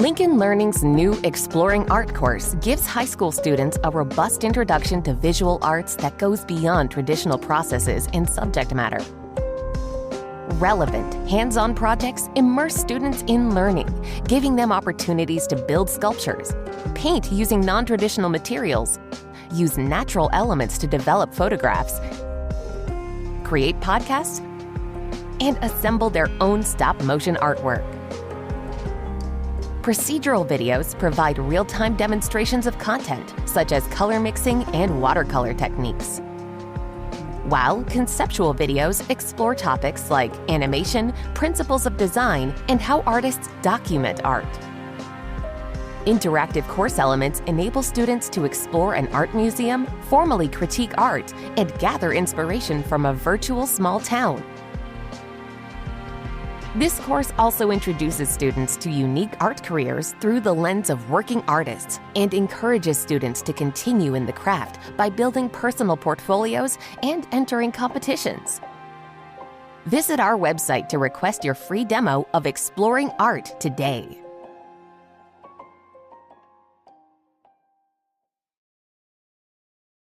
Lincoln Learning's new Exploring Art course gives high school students a robust introduction to visual arts that goes beyond traditional processes and subject matter. Relevant, hands-on projects immerse students in learning, giving them opportunities to build sculptures, paint using non-traditional materials, use natural elements to develop photographs, create podcasts, and assemble their own stop-motion artwork. Procedural videos provide real-time demonstrations of content, such as color mixing and watercolor techniques, while conceptual videos explore topics like animation, principles of design, and how artists document art. Interactive course elements enable students to explore an art museum, formally critique art, and gather inspiration from a virtual small town. This course also introduces students to unique art careers through the lens of working artists and encourages students to continue in the craft by building personal portfolios and entering competitions. Visit our website to request your free demo of Exploring Art today.